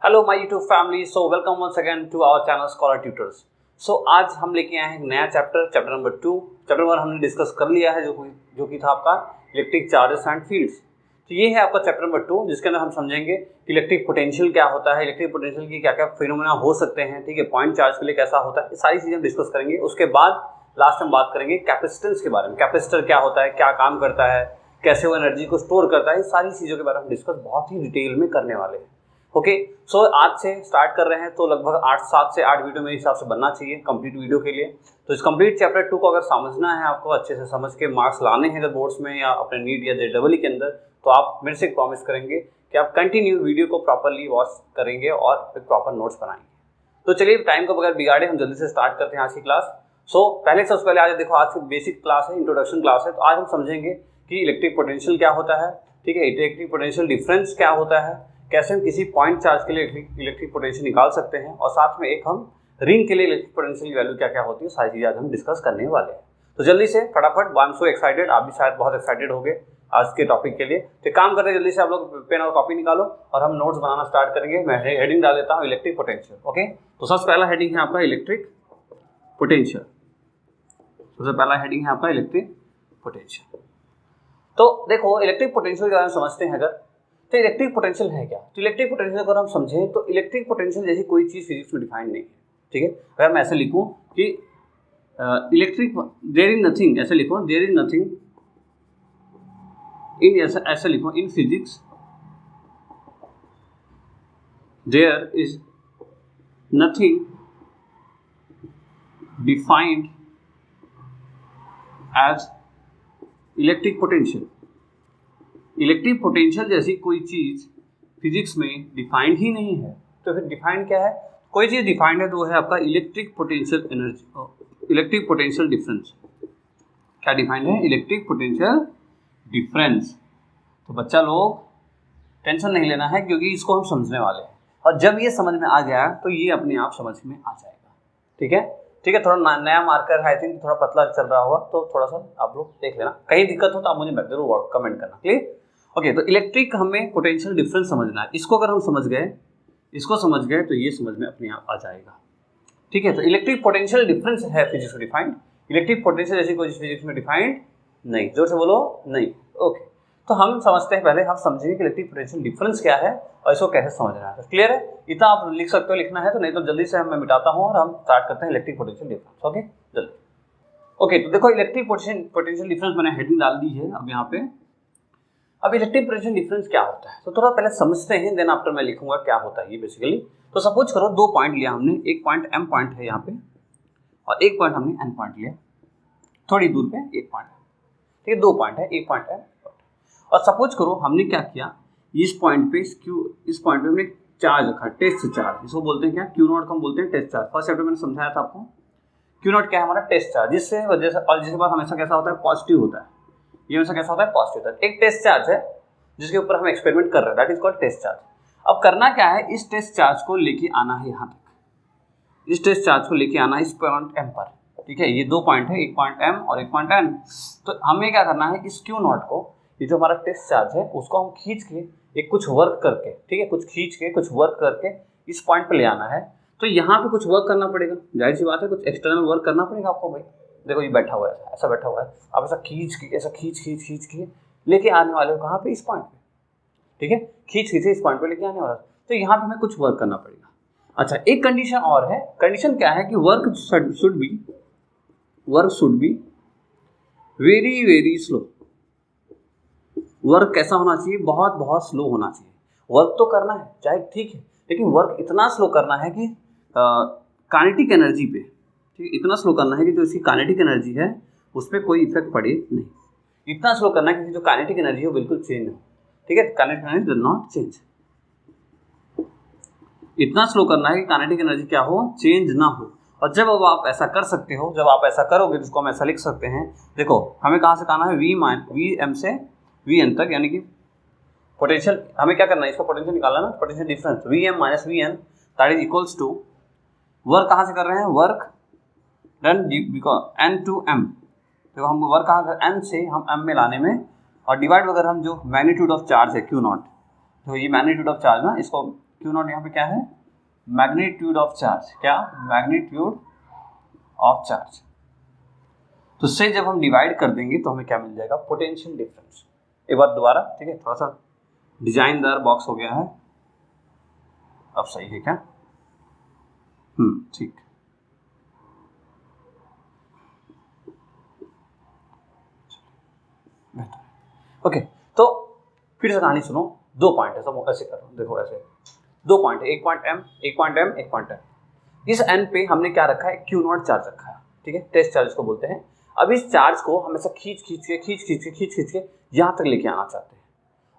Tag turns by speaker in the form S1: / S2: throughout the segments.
S1: Hello my YouTube family, so welcome once again to our channel scholar tutors. So आज हम लेके आए हैं एक नया चैप्टर नंबर 2। चैप्टर 1 हमने डिस्कस कर लिया है जो कि था आपका इलेक्ट्रिक चार्जेस एंड फील्ड्स। तो ये है आपका चैप्टर नंबर 2, जिसके अंदर हम समझेंगे कि इलेक्ट्रिक पोटेंशियल क्या होता है, इलेक्ट्रिक पोटेंशियल की क्या क्या फिनोमेना हो सकते हैं, ठीक है, पॉइंट चार्ज के लिए कैसा होता है, ये सारी चीज़ें हम डिस्कस करेंगे। उसके बाद लास्ट हम बात करेंगे कैपेसिटेंस के बारे में, कैपेसिटर क्या होता है, क्या काम करता है, कैसे वो एनर्जी को स्टोर करता है, सारी चीज़ों के बारे में हम डिस्कस बहुत ही डिटेल में करने वाले हैं। ओके, सो आज से स्टार्ट कर रहे हैं, तो लगभग 7 से 8 वीडियो मेरे हिसाब से बनना चाहिए कंप्लीट वीडियो के लिए। तो इस कंप्लीट चैप्टर 2 को अगर समझना है आपको, अच्छे से समझ के मार्क्स लाने हैं अगर बोर्ड्स में या अपने नीट या JEE के अंदर, तो आप मेरे से प्रॉमिस करेंगे कि आप कंटिन्यू वीडियो को प्रॉपरली वॉच करेंगे और फिर प्रॉपर नोट्स बनाएंगे। तो चलिए टाइम को बगैर बिगाड़े हम जल्दी से स्टार्ट करते हैं आज की क्लास। सबसे पहले आज देखो, आज की बेसिक क्लास है, इंट्रोडक्शन क्लास है। तो आज हम समझेंगे कि इलेक्ट्रिक पोटेंशियल क्या होता है, ठीक है, इलेक्ट्रिक पोटेंशियल डिफरेंस क्या होता है, कैसे हम किसी पॉइंट चार्ज के लिए इलेक्ट्रिक पोटेंशियल निकाल सकते हैं, और साथ में एक हम रिंग के लिए इलेक्ट्रिक पोटेंशियल की वैल्यू क्या क्या होती है, सारी चीज़ें आज हम डिस्कस करने वाले हैं। तो जल्दी से फटाफट, आई एम सो एक्साइटेड, आप भी शायद बहुत एक्साइटेड हो गए आज के टॉपिक के लिए। तो काम करते हैं, जल्दी से आप लोग पेन और कॉपी निकालो और हम नोट्स बनाना स्टार्ट करेंगे। मैं हेडिंग डाल देता हूँ इलेक्ट्रिक पोटेंशियल। ओके, तो सबसे पहला हेडिंग है आपका इलेक्ट्रिक पोटेंशियल। सबसे पहला हेडिंग है आपका इलेक्ट्रिक पोटेंशियल। तो देखो, इलेक्ट्रिक पोटेंशियल के बारे में समझते हैं अगर, तो इलेक्ट्रिक पोटेंशियल है क्या। तो इलेक्ट्रिक पोटेंशियल अगर हम समझें तो इलेक्ट्रिक पोटेंशियल जैसी कोई चीज़ फिजिक्स में डिफाइंड नहीं है, ठीक है। अगर मैं ऐसे लिखूं कि इलेक्ट्रिक देयर इज नथिंग, ऐसे लिखो देयर इज नथिंग इन, ऐसे लिखो in physics there is nothing defined as electric potential. Electric potential जैसी कोई चीज़ फिजिक्स में डिफाइंड ही नहीं है। तो फिर डिफाइंड क्या है, कोई चीज़ डिफाइंड है तो वो है आपका electric potential energy, electric potential difference. क्या डिफाइंड है, इलेक्ट्रिक पोटेंशियल डिफरेंस। तो बच्चा लोग टेंशन नहीं लेना है, क्योंकि इसको हम समझने वाले हैं, और जब ये समझ में आ गया तो ये अपने आप समझ में आ जाएगा, ठीक है। ठीक है, थोड़ा नया मार्कर है, आई थिंक थोड़ा पतला चल रहा होगा, तो थोड़ा सा आप लोग देख लेना, कहीं दिक्कत हो तो आप मुझे जरूर कमेंट करना, क्लियर। ओके, तो इलेक्ट्रिक हमें पोटेंशियल डिफरेंस समझना है। इसको अगर हम समझ गए तो ये समझ में अपने आप आ जाएगा, ठीक है। तो इलेक्ट्रिक पोटेंशियल डिफरेंस है फिजिक्स में डिफाइंड, इलेक्ट्रिक पोटेंशियल जैसी कोई फिजिक्स में डिफाइंड नहीं। जोर से बोलो, नहीं। ओके, तो हम समझते हैं, पहले हम समझेंगे कि इलेक्ट्रिक पोटेंशियल डिफरेंस क्या है और इसको कैसे समझना है। तो क्लियर है, इतना आप लिख सकते हो, लिखना है तो, नहीं तो जल्दी से मैं मिटाता हूँ और हम स्टार्ट करते हैं इलेक्ट्रिक पोटेंशियल डिफरेंस। ओके, जल्दी। ओके, तो देखो इलेक्ट्रिक पोटेंशियल डिफरेंस मैंने हेडिंग डाल दी है अब यहाँ पे। अब इलेक्ट्रिक पोटेंशियल डिफरेंस क्या होता है, तो थोड़ा पहले समझते हैं, देन आफ्टर मैं लिखूंगा क्या होता है ये बेसिकली। तो सपोज करो 2 पॉइंट लिया हमने, एक पॉइंट M पॉइंट है यहाँ पे और एक पॉइंट हमने N पॉइंट लिया, थोड़ी दूर पे एक पॉइंट है, ठीक है, 2 पॉइंट है, एक पॉइंट है। और सपोज करो हमने क्या किया, इस पॉइंट पे इस पॉइंट पे हमने चार्ज रखा, टेस्ट चार्ज, इसको बोलते हैं क्या, Q0 को हम बोलते हैं टेस्ट चार्ज। फर्स्ट चैप्टर मैंने समझाया था आपको, Q0 क्या है, हमारा टेस्ट चार्ज, जिससे वजह से, और जिसके पास हमेशा कैसा होता है, पॉजिटिव होता है, ये हमेशा कैसा होता है, पॉजिटिव होता है। एक टेस्ट चार्ज है जिसके ऊपर हम एक्सपेरिमेंट कर रहे हैं, that is called test charge. अब करना क्या है, इस टेस्ट चार्ज को लेके आना है यहाँ तक, इस टेस्ट चार्ज को लेके आना है इस पॉइंट M पर, ठीक है। ये 2 पॉइंट है, एक पॉइंट M और एक पॉइंट N। तो हमें क्या करना है, इस Q0 को, ये जो हमारा टेस्ट चार्ज है, उसको हम खींच के एक कुछ वर्क करके, ठीक है, कुछ खींच के कुछ वर्क करके इस पॉइंट पे ले आना है। तो यहाँ पे कुछ वर्क करना पड़ेगा, जाहिर सी बात है, कुछ एक्सटर्नल वर्क करना पड़ेगा आपको। भाई देखो, ये बैठा हुआ है, ऐसा बैठा हुआ है, आप ऐसा खींच के लेके आने वाले हो कहाँ पे, इस पॉइंट पे, ठीक है, खींच के इस पॉइंट पे लेके आने वाला। तो यहाँ पे हमें कुछ वर्क करना पड़ेगा। अच्छा, एक कंडीशन और है, कंडीशन क्या है कि work should be very very slow. Work कैसा होना चाहिए, बहुत स्लो होना चाहिए। वर्क तो करना है चाहे, ठीक है, लेकिन वर्क इतना स्लो करना है कि काइनेटिक एनर्जी पे, ठीक है, इतना स्लो करना है कि जो इसकी काइनेटिक एनर्जी है उस पर कोई इफेक्ट पड़े नहीं। इतना स्लो करना है कि जो काइनेटिक एनर्जी है वो बिल्कुल चेंज हो, ठीक है, kinetic energy does not change. इतना स्लो करना है कि काइनेटिक एनर्जी क्या हो, चेंज ना हो। और जब अब आप ऐसा कर सकते हो, जब आप ऐसा करोगे, जिसको हम ऐसा लिख सकते हैं, देखो हमें कहाँ से कहना है, VM से Vn तक, यानी कि पोटेंशियल हमें क्या करना है, इसका पोटेंशियल निकालना ना, potential difference VM minus Vn that is equals to, work कहाँ से कर रहे हैं, work done N to M। देखो हम वर्क कहाँ कर, N से हम M में लाने में, और डिवाइड वगैरह हम जो मैग्नीट्यूड ऑफ चार्ज है Q0, तो ये मैग्नीट्यूड ऑफ चार्ज ना, इसको क्यू नॉट यहाँ पे क्या है, मैग्नीट्यूड ऑफ चार्ज, क्या, मैग्नीट्यूड ऑफ चार्ज। तो से जब हम डिवाइड कर देंगे तो हमें क्या मिल जाएगा, पोटेंशियल डिफरेंस। एक बार दोबारा, ठीक है, थोड़ा सा डिजाइनदार बॉक्स हो गया है, अब सही है क्या, ठीक। ओके, तो फिर से कहानी सुनो, 2 पॉइंट है, सब ऐसे करो, देखो ऐसे 2 पॉइंट है, एक पॉइंट एम, एक पॉइंट एम, एक पॉइंट एन। इस एन पे हमने क्या रखा है, क्यू नॉट चार्ज रखा है, ठीक है, टेस्ट चार्ज को बोलते हैं। अब इस चार्ज को हम ऐसा खींच खींच के यहाँ तक लेके आना चाहते हैं,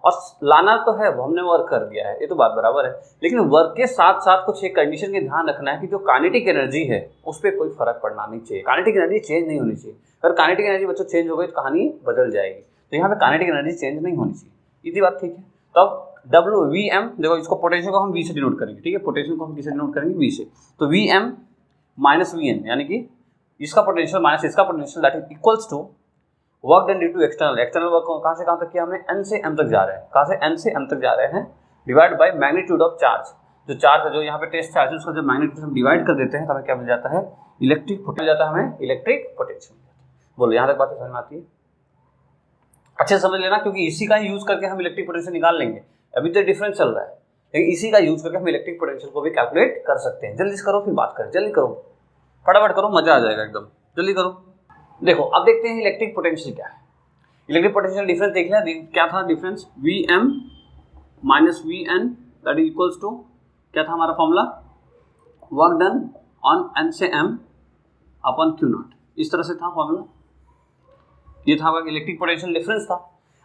S1: और लाना तो है, वो हमने वर्क कर दिया है, ये तो बात बराबर है, लेकिन वर्क के साथ साथ कुछ एक कंडीशन के ध्यान रखना है कि जो काइनेटिक एनर्जी है उस पर कोई फर्क पड़ना नहीं चाहिए, काइनेटिक एनर्जी चेंज नहीं होनी चाहिए। अगर काइनेटिक एनर्जी बच्चों चेंज हो गई तो कहानी बदल जाएगी, तो यहाँ पे काइनेटिक एनर्जी चेंज नहीं होनी चाहिए, इतनी बात ठीक है। तो अब डब्ल्यू वी एम, देखो इसको पोटेंशियल को हम वी से डिनोट करेंगे, ठीक है, पोटेंशियल को हम किसे डिनोट करेंगे, वी से। तो V M minus V N, यानी कि इसका पोटेंशियल माइनस इसका potential, that is equals to work done due to external, external work कहाँ से कहाँ तक किया हमने, एन से एम तक जा रहे हैं, कहाँ से एन से एम तक जा रहे हैं, divide by magnitude of charge. जो चार्ज है, जो यहाँ पे टेस्ट चार्ज है, उसका जब मैग्नीट्यूड हम डिवाइड कर देते हैं तो हमें क्या मिल जाता है, इलेक्ट्रिक पोटेंशियल जाता है, हमें इलेक्ट्रिक पोटेंशियल। बोलो यहाँ तक बातें समझ में आती है, अच्छे से समझ लेना, क्योंकि इसी का यूज करके हम इलेक्ट्रिक पोटेंशियल निकाल लेंगे। अभी तो डिफरेंस चल रहा है, लेकिन इसी का यूज करके हम इलेक्ट्रिक पोटेंशियल को भी कैलकुलेट कर सकते हैं। जल्दी से करो, फिर बात करें, जल्दी करो, फटाफट करो, मजा आ जाएगा एकदम, जल्दी करो। देखो अब देखते हैं इलेक्ट्रिक पोटेंशियल क्या है। इलेक्ट्रिक पोटेंशियल डिफरेंस देख लिया, क्या था difference, V M minus V N, that is equals to, क्या था हमारा formula, work done on N से एम अपॉन क्यू नॉट, इस तरह से था फॉर्मूला, ये था इलेक्ट्रिक पोटेंशियल डिफरेंस था।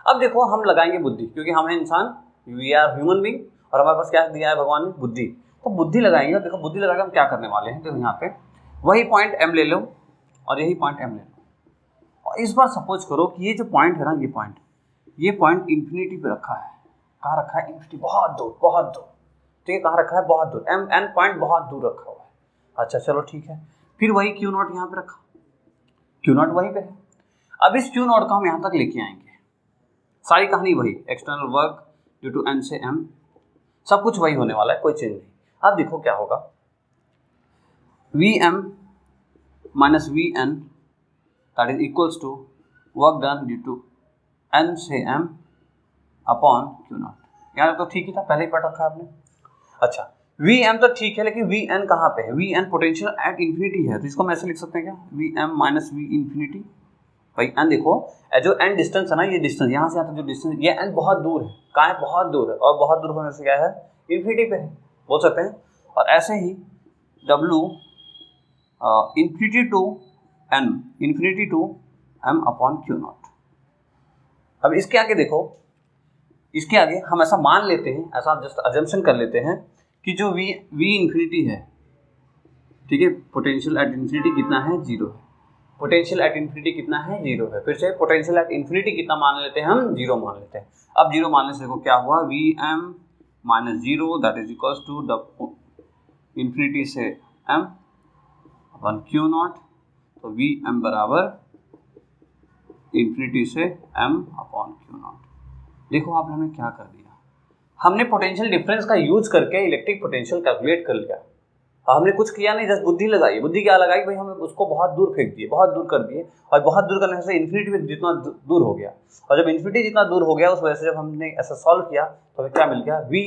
S1: अब देखो हम लगाएंगे बुद्धि, क्योंकि हम हैं इंसान, वी आर ह्यूमन बीइंग, और हमारे पास क्या दिया है भगवान ने, बुद्धि। तो बुद्धि लगाएंगे, और देखो बुद्धि लगा के हम क्या करने वाले हैं, देखो यहाँ पे वही पॉइंट एम ले लो और यही पॉइंट एम ले लो, और इस बार सपोज करो कि ये जो पॉइंट है ना, ये पॉइंट इन्फिनिटी पे रखा है, कहाँ रखा है, इन्फिनिटी, बहुत दूर, ठीक है, कहाँ रखा है, बहुत दूर, एम एन पॉइंट बहुत दूर रखा हुआ है। अच्छा चलो ठीक है, फिर वही क्यू नॉट यहाँ पे रखा, क्यू नॉट वहीं पे है। अब इस क्यू नॉट को हम यहाँ तक लेके आएंगे, सारी कहानी वही, external work due to N से एम, सब कुछ वही होने वाला है, कोई चेंज नहीं। अब देखो क्या होगा, V M minus V N, that is equals to work done due to N से एम अपॉन क्यू नॉट। यहाँ तो ठीक ही था, पहले ही पढ़ रखा आपने। अच्छा वी एम तो ठीक है, लेकिन वी एन कहाँ पे है, V N potential at infinity है, तो इसको हम ऐसे लिख सकते हैं क्या, V M minus V infinity. भाई एन देखो, जो एन डिस्टेंस है ना, ये डिस्टेंस यहाँ से आता है जो डिस्टेंस, ये एन बहुत दूर है, कहाँ है, बहुत दूर है, और बहुत दूर होने से क्या है, इन्फिनिटी पे है, बोल सकते हैं। और ऐसे ही W infinity to M upon Q naught. अब इसके आगे देखो, इसके आगे हम ऐसा मान लेते हैं, ऐसा जस्ट अजम्पशन कर लेते हैं कि जो वी इन्फिनिटी है, ठीक है, पोटेंशियल एट इन्फिनिटी कितना है, 0 है, पोटेंशियल एट इन्फिनिटी कितना है, 0 है। फिर से पोटेंशियल एट इन्फिनिटी कितना मान लेते हैं हम, 0 मान लेते हैं। अब 0 मानने से देखो क्या हुआ, V M minus 0 that is equals to the infinity से एम अपन क्यू नॉट, तो वी एम बराबर इन्फिनिटी से एम अपॉन क्यू नॉट। देखो आपने हमें क्या कर दिया, हमने पोटेंशियल डिफरेंस का यूज करके इलेक्ट्रिक पोटेंशियल कैलकुलेट कर लिया। हमने कुछ किया नहीं, जस्ट बुद्धि लगाई। बुद्धि क्या लगाई भाई, हमें उसको बहुत दूर फेंक दिए, बहुत दूर कर दिए, और बहुत दूर करने से इन्फिनिटी में जितना दूर हो गया, और जब इन्फिनिटी जितना दूर हो गया उस वजह से जब हमने ऐसा सॉल्व किया तो हमें क्या मिल गया, वी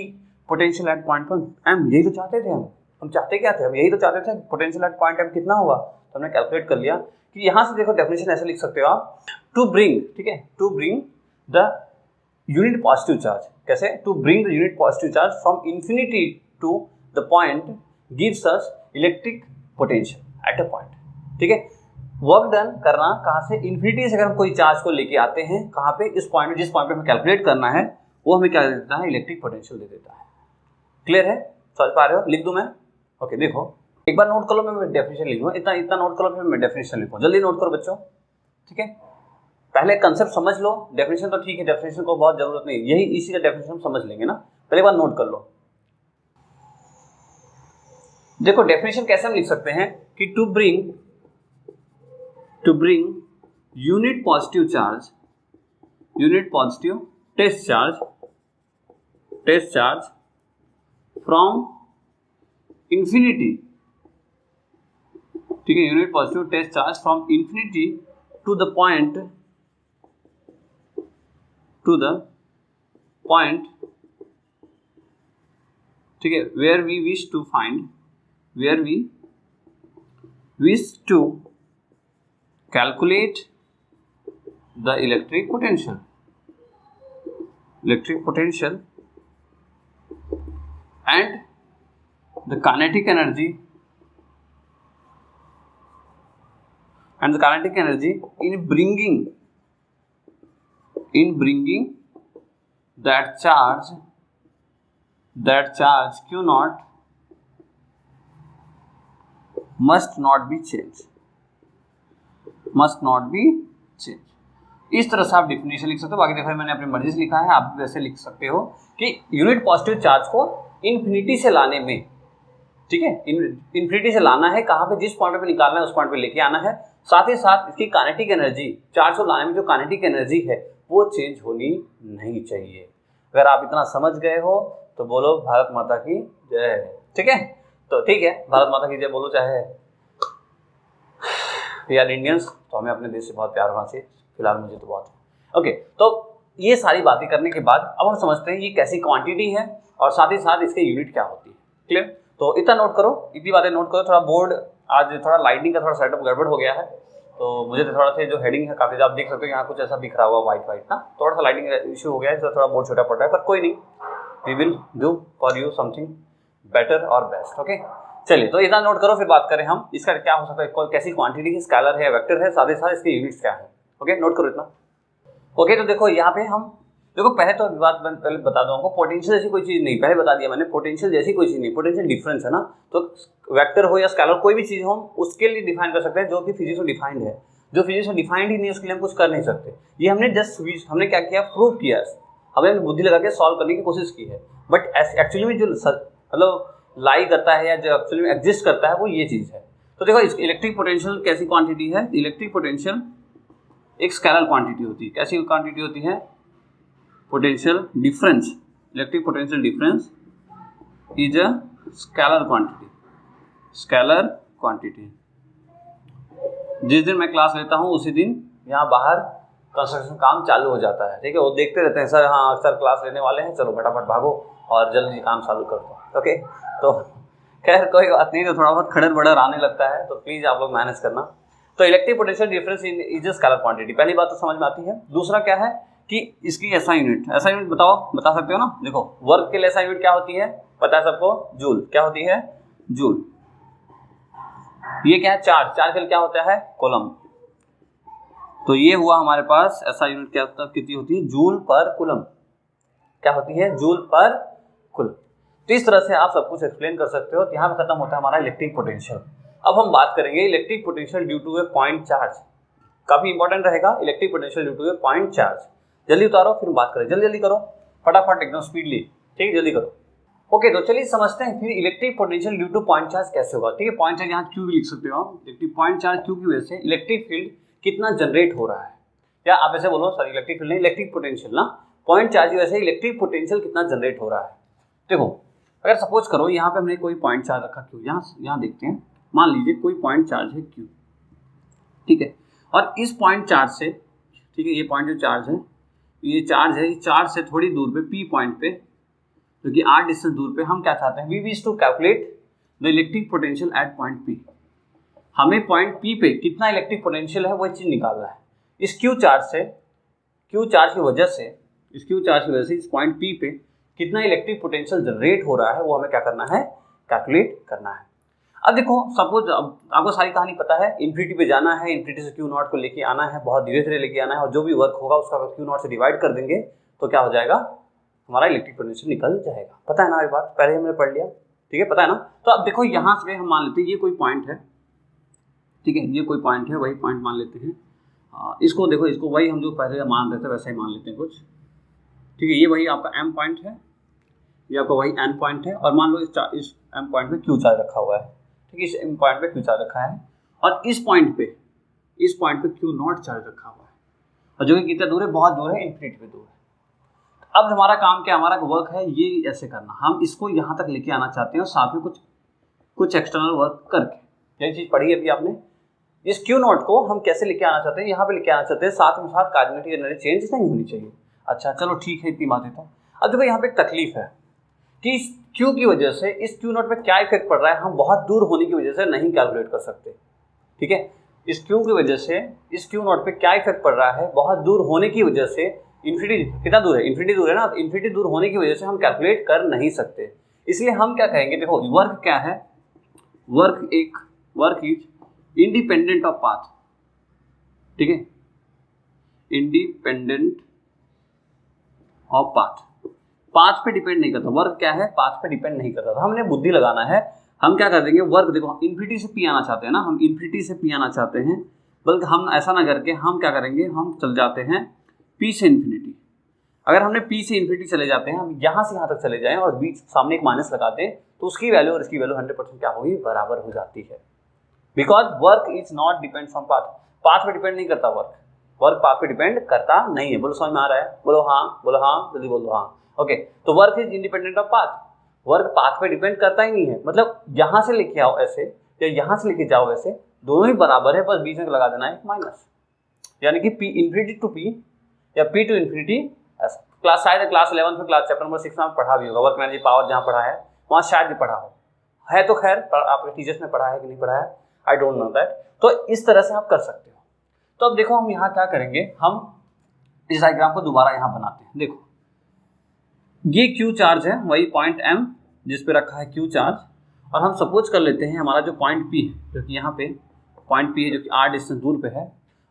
S1: पोटेंशियल एट पॉइंट पर एम। यही तो चाहते थे हम चाहते क्या थे, हम यही तो चाहते थे, पोटेंशियल एट पॉइंट एम कितना होगा, तो हमने कैलकुलेट कर लिया कि यहाँ से देखो डेफिनेशन ऐसे लिख सकते हो आप, टू ब्रिंग, ठीक है, to bring the unit positive charge, कैसे, to bring the unit positive charge from infinity to the point gives us electric potential at a point, ठीक है। वर्क डन करना कहाँ से, इन्फिनिटी से अगर हम कोई चार्ज को लेके आते हैं, कहाँ पे, इस पॉइंट में, जिस पॉइंट पे हमें कैलकुलेट करना है, वो हमें क्या दे देता है, इलेक्ट्रिक पोटेंशियल दे देता है। क्लियर है, समझ पा रहे हो, लिख दूं मैं, ओके। देखो एक बार नोट कर लो, मैं डेफिनेशन लिखूँ, इतना नोट करो, फिर मैं डेफिनेशन लिखूँ, जल्दी नोट करो बच्चों, ठीक है। पहले कंसेप्ट समझ लो, डेफिनेशन तो ठीक है, डेफिनेशन को बहुत जरूरत नहीं, यही इसी का डेफिनेशन हम समझ लेंगे ना, पहले बार नोट कर लो। देखो डेफिनेशन कैसे हम लिख सकते हैं कि to bring unit positive charge, test charge from infinity, ठीक है, unit positive test charge from infinity to the point ठीक है, where we wish to calculate the electric potential and the kinetic energy in bringing that charge Q naught must not be changed. इस तरह से आप definition लिख सकते हो। बाकी देखो मैंने अपनी मर्जी से लिखा है, आप भी वैसे लिख सकते हो कि यूनिट पॉजिटिव चार्ज को इन्फिनिटी से लाने में, ठीक है, इन्फिनिटी से लाना है, कहाँ पे, जिस पॉइंट पे निकालना है उस पॉइंट पे लेके आना है। साथ ही साथ इसकी काइनेटिक एनर्जी, चार्ज को लाने में जो काइनेटिक एनर्जी है वो चेंज होनी नहीं चाहिए। अगर आप इतना समझ गए हो तो बोलो भारत माता की जय, ठीक है। तो ठीक है, भारत माता की जय बोलो, चाहे वी आर इंडियंस, तो हमें अपने देश से बहुत प्यार होना चाहिए, फिलहाल मुझे तो बहुत। ओके, तो ये सारी बातें करने के बाद अब हम समझते हैं ये कैसी क्वांटिटी है और साथ ही साथ इसके यूनिट क्या होती है। क्लियर? तो इतना नोट करो, इतनी बातें नोट करो। थोड़ा बोर्ड आज थोड़ा लाइटिंग का थोड़ा सेटअप गड़बड़ हो गया है, तो मुझे तो थोड़ा सा जो हेडिंग है काफ़ी, आप देख सकते हो यहाँ कुछ ऐसा दिख रहा हुआ वाइट ना, थोड़ा सा लाइटिंग इशू हो गया है, तो थोड़ा बोर्ड छोटा पड़ रहा है, पर कोई नहीं, we will do for you something better और बेस्ट। ओके, चलिए, तो इतना नोट करो, फिर बात करें हम इसका क्या हो सकता है, कैसी क्वांटिटी है, स्केलर है, वेक्टर है, साथ ही साथ इसके यूनिट्स क्या है। ओके, नोट करो इतना। ओके, तो देखो यहाँ पे हम देखो पहले तो बात पहले बता दूँ आपको, पोटेंशियल जैसी कोई चीज़ नहीं, पहले बता दिया मैंने, पोटेंशियल जैसी कोई चीज़ नहीं, पोटेंशियल डिफरेंस है ना। तो वेक्टर हो या स्केलर कोई भी चीज़ हो, उसके लिए डिफाइन कर सकते हैं जो कि फिजिक्स में डिफाइंड है। जो फिजिक्स में डिफाइंड ही नहीं है उसके लिए हम कुछ कर नहीं सकते। ये हमने हमने क्या किया, प्रूव किया, हमने बुद्धि लगा के सॉल्व करने की कोशिश की है। बट एक्चुअली में जो मतलब लाई करता है या जो एक्चुअली में एग्जिस्ट करता है वो ये चीज़ है। तो देखो इलेक्ट्रिक पोटेंशियल कैसी क्वांटिटी है, इलेक्ट्रिक पोटेंशियल एक स्केलर क्वांटिटी होती है। कैसी क्वांटिटी होती है, potential difference, electric potential difference is a scalar quantity. जिस दिन मैं क्लास लेता हूँ उसी दिन यहाँ बाहर कंस्ट्रक्शन काम चालू हो जाता है, ठीक है, वो देखते रहते हैं, सर हाँ सर क्लास लेने वाले हैं, चलो फटाफट भागो और जल्दी काम चालू कर दो। ओके, तो खैर कोई बात नहीं, तो थोड़ा बहुत खड़र बड़र आने लगता है, तो प्लीज़ आप लोग मैनेज करना। तो electric potential difference is a scalar quantity, पहली बात तो समझ में आती है। दूसरा क्या है कि इसकी ऐसा यूनिट बता सकते हो ना। देखो वर्क के लिए ऐसा यूनिट क्या होती है, पता है सबको, जूल। क्या होती है, जूल। ये क्या है, चार्ज के लिए क्या होता है, कूलम। तो ये हुआ हमारे पास ऐसा यूनिट, क्या कितनी होती है, जूल पर कूलम। क्या होती है, जूल पर कूलम। तो इस तरह से आप सब कुछ एक्सप्लेन कर सकते हो। तो यहाँ पे खत्म होता है हमारा इलेक्ट्रिक पोटेंशियल। अब हम बात करेंगे electric potential due to a point charge. काफी इंपॉर्टेंट रहेगा electric potential due to a point charge. जल्दी उतारो, फिर बात करें, जल्दी करो, फटाफट एकदम स्पीडली, ठीक है, जल्दी करो। ओके, तो चलिए समझते हैं फिर electric potential due to point charge कैसे होगा। ठीक है, पॉइंट चार्ज यहाँ क्यू भी लिख सकते हो आप। इलेक्ट्रिक पॉइंट चार्ज क्यू की वजह से इलेक्ट्रिक फील्ड कितना जनरेट हो रहा है, या आप ऐसे बोलो, सॉरी इलेक्ट्रिक फील्ड नहीं, इलेक्ट्रिक पोटेंशियल ना, पॉइंट चार्ज की वजह से इलेक्ट्रिक पोटेंशियल कितना जनरेट हो रहा है। देखो अगर सपोज करो यहाँ पे हमने कोई पॉइंट चार्ज रखा क्यू, यहाँ देखते हैं, मान लीजिए कोई पॉइंट चार्ज है क्यू, ठीक है, और इस पॉइंट चार्ज से, ठीक है, ये पॉइंट जो चार्ज है, ये चार्ज से थोड़ी दूर पे पी पॉइंट पे, जो कि r डिस्टेंस दूर पे, हम क्या चाहते हैं, we wish to calculate the electric potential at point P. हमें पॉइंट पी पे कितना इलेक्ट्रिक पोटेंशियल है वो चीज निकालना है। इस क्यू चार्ज की वजह से इस पॉइंट पी पे कितना इलेक्ट्रिक पोटेंशियल जनरेट हो रहा है वो हमें क्या करना है, कैलकुलेट करना है। अब देखो सपोज आपको सारी कहानी पता है, इन्फिनिटी पे जाना है, इन्फिनिटी से क्यू नॉट को लेके आना है, बहुत धीरे धीरे लेके आना है, और जो भी वर्क होगा उसका क्यू नॉट से डिवाइड कर देंगे तो क्या हो जाएगा, हमारा इलेक्ट्रिक पोटेंशियल निकल जाएगा। पता है ना ये बात, पहले हमने पढ़ लिया, ठीक है, पता है ना। तो अब देखो यहाँ से हम मान लेते हैं ये कोई पॉइंट है, ठीक है, ये कोई पॉइंट है, वही पॉइंट मान लेते हैं। इसको देखो, इसको वही हम जो पहले मान रहे थे वैसा ही मान लेते हैं कुछ, ठीक है, ये वही आपका एम पॉइंट है, ये आपका वही एन पॉइंट है, और मान लो इस एम पॉइंट पे क्यू चार्ज रखा हुआ है, ठीक है, इस एम पॉइंट पे क्यू चार्ज रखा है, और इस पॉइंट पे क्यू नॉट चार्ज रखा हुआ है, और जो कि कितना दूर है, बहुत दूर है, इन्फिनिटी पे दूर है। अब हमारा काम क्या, हमारा वर्क है ये ऐसे करना, हम इसको यहाँ तक लेके आना चाहते हैं और साथ में कुछ एक्सटर्नल वर्क करके। यही चीज़ पढ़ी अभी आपने, इस क्यू नॉट को हम कैसे लेके आना चाहते हैं, यहाँ पे लेके आना चाहते हैं, साथ में साथ काइनेटिक एनर्जी चेंज नहीं होनी चाहिए। अच्छा चलो ठीक है, इतनी बातें तो। अब देखो यहाँ पे एक तकलीफ है कि इस क्यू की वजह से इस क्यू नॉट पे क्या इफेक्ट पड़ रहा है, हम बहुत दूर होने की वजह से नहीं कैलकुलेट कर सकते। ठीक है, इस क्यू की वजह से इस क्यू नॉट पे क्या इफेक्ट पड़ रहा है, बहुत दूर होने की वजह से, इन्फिनिटी कितना दूर है, इन्फिनिटी दूर है ना, इन्फिनिटी दूर होने की वजह से हम कैलकुलेट कर नहीं सकते। इसलिए हम क्या कहेंगे, देखो वर्क क्या है, work is independent of path. ठीक है, इंडिपेंडेंट ऑफ पाथ पे डिपेंड नहीं करता। वर्क क्या है, पाथ पे डिपेंड नहीं करता। तो हमने बुद्धि लगाना है, हम क्या कर देंगे, वर्क देखो इन्फिनिटी से पी आना चाहते हैं ना, हम इन्फिनिटी से पी आना चाहते हैं, बल्कि हम ऐसा ना करके हम क्या करेंगे, हम चल जाते हैं पी से इन्फिनिटी। अगर हमने पी से इन्फिनिटी चले जाते हैं, हम यहाँ से यहाँ तक चले जाएं और बीच सामने एक माइनस लगा दें, तो उसकी वैल्यू और इसकी वैल्यू 100% क्या होगी, बराबर हो जाती है। Because work is not depends on path, path पे डिपेंड नहीं करता वर्क पाथ पे डिपेंड करता नहीं है। बोलो समझ में आ रहा है, बोलो हाँ, जल्दी बोलो हाँ। ओके, तो work is independent of path, work path पे डिपेंड करता ही नहीं है। मतलब यहाँ से लेके आओ ऐसे या यहाँ से लेके जाओ ऐसे, दोनों ही बराबर है, बस बीच में लगा देना है माइनस, यानी कि पी इन्फिनिटी टू पी या पी टू इन्फिनिटी ऐसा। क्लास शायद क्लास 11 में, क्लास चैप्टर नंबर 6 में पढ़ा भी होगा, वर्क एनर्जी पावर जहाँ पढ़ा है वहाँ शायद भी पढ़ा हो, है तो खैर आपके टीचर्स ने पढ़ा है कि नहीं पढ़ा है, आई डोंट नो दैट। तो इस तरह से आप कर सकते हो। तो अब देखो हम यहाँ क्या करेंगे, हम इस डायग्राम को दोबारा यहाँ बनाते हैं। देखो ये क्यू चार्ज है, वही पॉइंट M जिस पे रखा है क्यू चार्ज, और हम सपोज कर लेते हैं हमारा जो पॉइंट P है, जो कि यहाँ पे पॉइंट P है जो कि r डिस्टेंस दूर पे है,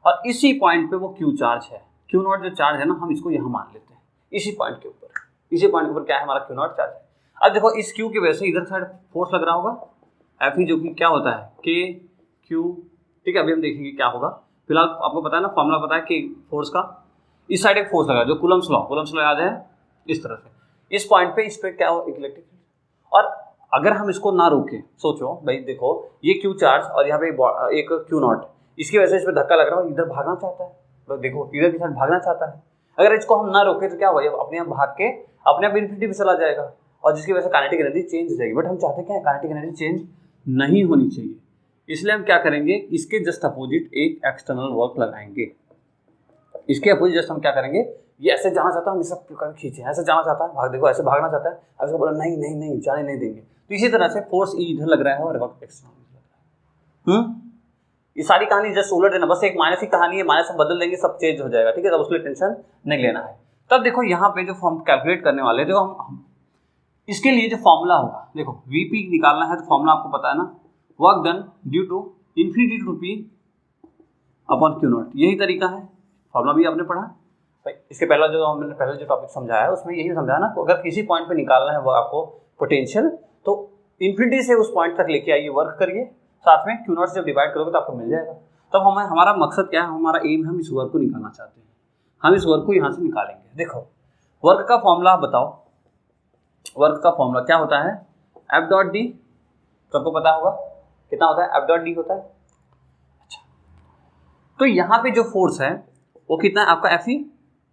S1: और इसी पॉइंट पे वो क्यू चार्ज है, क्यू नॉट जो चार्ज है ना, हम इसको यहाँ मान लेते हैं इसी पॉइंट के ऊपर। इसी पॉइंट के ऊपर क्या है, हमारा क्यू नॉट चार्ज है। अब देखो इस क्यू की वजह से इधर साइड फोर्स लग रहा होगा F जो कि क्या होता है K Q। ठीक है, अभी हम देखेंगे क्या होगा। फिलहाल आपको पता है ना, फॉर्मूला पता है कि फोर्स का, इस साइड एक फोर्स लगा जो कूलम्स लॉ याद है, इस तरह से इस पॉइंट पे इस पे क्या हो, एक इलेक्ट्रिक फील्ड। और अगर हम इसको ना रोके, सोचो भाई देखो ये क्यू चार्ज और यहाँ पे एक क्यू नॉट, इसकी वजह से इस पर धक्का लग रहा है, इधर भागना चाहता है, तो देखो इधर की साइड भागना चाहता है। अगर इसको हम ना रोके तो क्या होगा, अपने आप भाग के अपने आप इन्फिनिटी पे चला जाएगा, और जिसकी वजह से काइनेटिक एनर्जी चेंज हो जाएगी। बट हम चाहते क्या है, काइनेटिक एनर्जी चेंज नहीं होनी चाहिए, इसलिए हम क्या करेंगे, इसके जस्ट अपोजिट एक एक्सटर्नल वर्क लगाएंगे। इसके अपोजिट जस्ट हम क्या करेंगे, ये ऐसे जाना चाहता है, हम सब खींचे, ऐसे जाना चाहता है, भाग देखो ऐसे भागना चाहता है, अब इसको बोला नहीं जाने नहीं देंगे, तो इसी तरह से फोर्स ई इधर लग रहा है और वर्क एक्सटर्नल लग रहा है। ये सारी कहानी जस्ट उलट देना, बस एक माइनस की कहानी है, माइनस हम बदल देंगे सब चेंज हो जाएगा। ठीक है, तब उसके लिए टेंशन नहीं लेना है। तब देखो यहाँ पे जो फॉर्म कैलकुलेट करने वाले, देखो हम इसके लिए जो फॉर्मूला होगा, देखो वीपी निकालना है तो फॉर्मूला आपको पता है ना, work done due to infinity to P upon Q naught, यही तरीका है, फॉर्मूला भी आपने पढ़ा भाई। इसके पहला जो हमने पहले जो टॉपिक समझाया है उसमें यही समझाया ना, अगर किसी पॉइंट पे निकालना है वो आपको पोटेंशियल, तो इन्फिनिटी से उस पॉइंट तक लेके आइए, वर्क करिए, साथ में क्यू नॉट से जब डिवाइड करोगे तो आपको मिल जाएगा। तब हमारा मकसद क्या है, हमारा एम है, हम इस वर्क को निकालना चाहते हैं, हम इस वर्क को यहाँ से निकालेंगे। देखो वर्क का फॉर्मूला आप बताओ, वर्क का फॉर्मूला क्या होता है, एफ डॉट डी, सबको पता होगा कितना होता है, एफ डॉट डी होता है। अच्छा, तो यहाँ पे जो फोर्स है वो कितना है आपका, एफ ई